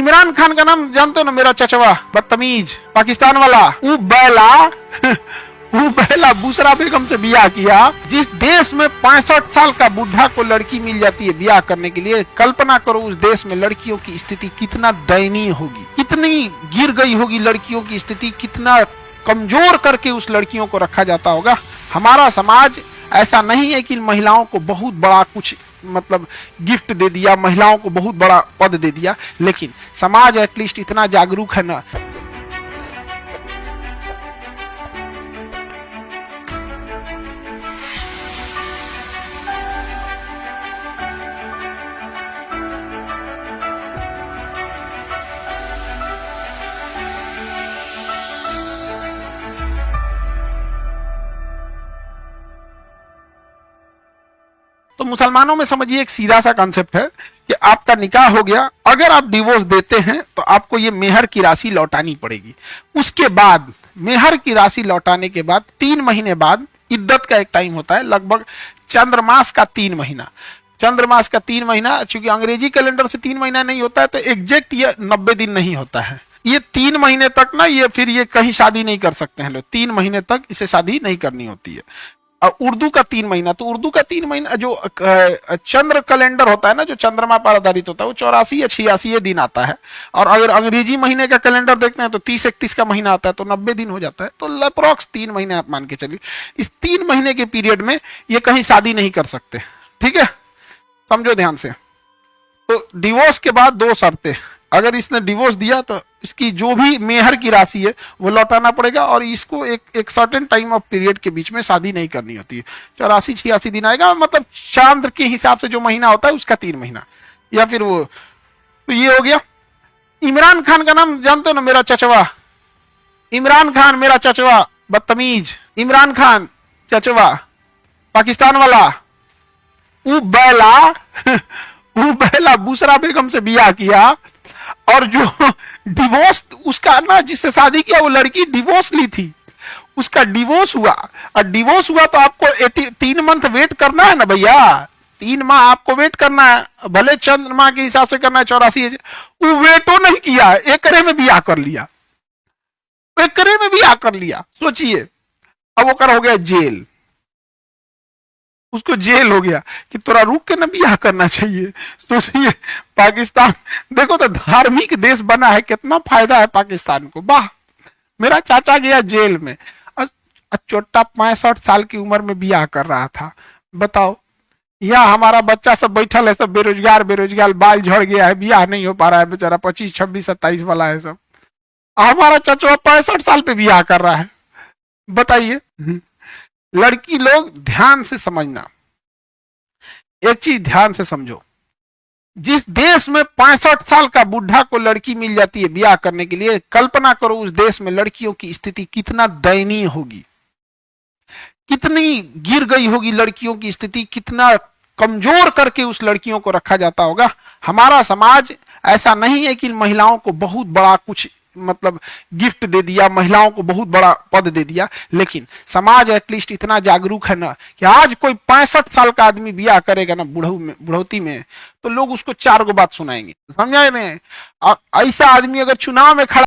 इमरान खान का नाम जानते हो ना, मेरा चचवा बदतमीज पाकिस्तान वाला, वो बैला वो पहला बुशरा बेगम से बियाह किया। जिस देश में 65 साल का बुढ़ा को लड़की मिल जाती है बियाह करने के लिए, कल्पना करो उस देश में लड़कियों की स्थिति कितना दयनीय होगी, कितनी गिर गई होगी लड़कियों की स्थिति, कितना कमजोर करके उस लड़कियों को रखा जाता होगा। हमारा समाज ऐसा नहीं है कि महिलाओं को बहुत बड़ा कुछ मतलब गिफ्ट दे दिया, महिलाओं को बहुत बड़ा पद दे दिया, लेकिन समाज एटलीस्ट इतना जागरूक है ना। तो मुसलमानों में समझिए एक सीधा सा कॉन्सेप्ट है कि आपका निकाह हो गया, अगर आप डिवोर्स देते हैं तो आपको ये मेहर की राशि लौटानी पड़ेगी। उसके बाद मेहर की राशि लौटाने के बाद 3 महीने बाद इद्दत का एक टाइम होता है, लगभग चंद्रमास का 3 महीना। चंद्रमास का 3 महीना, चूंकि अंग्रेजी कैलेंडर से 3 महीना नहीं होता है तो एग्जैक्ट ये 90 दिन नहीं होता है। ये 3 महीने तक ना ये फिर ये कहीं शादी नहीं कर सकते हैं लोग, 3 महीने तक इसे शादी नहीं करनी होती है। उर्दू का 3 महीना, तो उर्दू का 3 महीना जो चंद्र कैलेंडर होता है ना, जो चंद्रमा पर आधारित होता है, वो 84 या 86 दिन आता है। और अगर अंग्रेजी महीने का कैलेंडर देखते हैं तो 30-31 का महीना आता है, तो 90 दिन हो जाता है। तो अप्रॉक्स 3 महीने आप मान के चलिए। इस 3 महीने के पीरियड में ये कहीं शादी नहीं कर सकते, ठीक है, समझो ध्यान से। तो डिवोर्स के बाद 2 शर्तें, अगर इसने डिवोर्स दिया तो इसकी जो भी मेहर की राशि है वो लौटाना पड़ेगा, और इसको एक सर्टेन टाइम ऑफ पीरियड के बीच में शादी नहीं करनी होती है। 84-86 दिन आएगा, मतलब चांद्र के हिसाब से जो महीना होता है उसका 3 महीना, या फिर वो। तो ये हो गया। इमरान खान का नाम जानते हो ना, मेरा चचवा, इमरान खान मेरा चचवा बदतमीज, इमरान खान चचवा पाकिस्तान वाला, वो बैला वो पहला बुशरा बेगम से बियाह किया, और जो डिवोर्स उसका ना, जिससे शादी किया वो लड़की डिवोर्स ली थी, उसका डिवोर्स हुआ। और डिवोर्स हुआ तो आपको 3 मंथ वेट करना है ना भैया, 3 माह आपको वेट करना है, भले चंद्रमा के हिसाब से करना है 84। वो वेटो नहीं किया, एकरे में बियाह कर लिया, एकरे में बियाह कर लिया। सोचिए, अब वो कर हो गया जेल, उसको जेल हो गया कि तोरा रुक के ना बियाह करना चाहिए। सोचिए, पाकिस्तान देखो तो धार्मिक देश बना है, कितना फायदा है पाकिस्तान को। वाह, मेरा चाचा गया जेल में, छोटा 65 साल की उम्र में बियाह कर रहा था। बताओ, यहाँ हमारा बच्चा सब बैठल है, सब बेरोजगार बेरोजगार, बाल झड़ गया है, बियाह नहीं हो पा रहा है बेचारा, 25, 26, 27 वाला है सब। हमारा चाचा 65 साल पे बियाह कर रहा है। बताइए। लड़की लोग ध्यान से समझना, एक चीज ध्यान से समझो, जिस देश में 65 साल का बुढ़ा को लड़की मिल जाती है ब्याह करने के लिए, कल्पना करो उस देश में लड़कियों की स्थिति कितना दयनीय होगी, कितनी गिर गई होगी लड़कियों की स्थिति, कितना कमजोर करके उस लड़कियों को रखा जाता होगा। हमारा समाज ऐसा नहीं है कि महिलाओं को बहुत बड़ा कुछ मतलब गिफ्ट दे दिया, महिलाओं को बहुत बड़ा पद दे दिया, लेकिन समाज एटलीस्ट इतना जागरूक है ना कि आज कोई 65 साल का आदमी ब्याह करेगा ना बुढ़ौती में, तो लोग उसको 4 गो बात सुनाएंगे, समझा नहीं। और ऐसा आदमी अगर चुनाव में खड़ा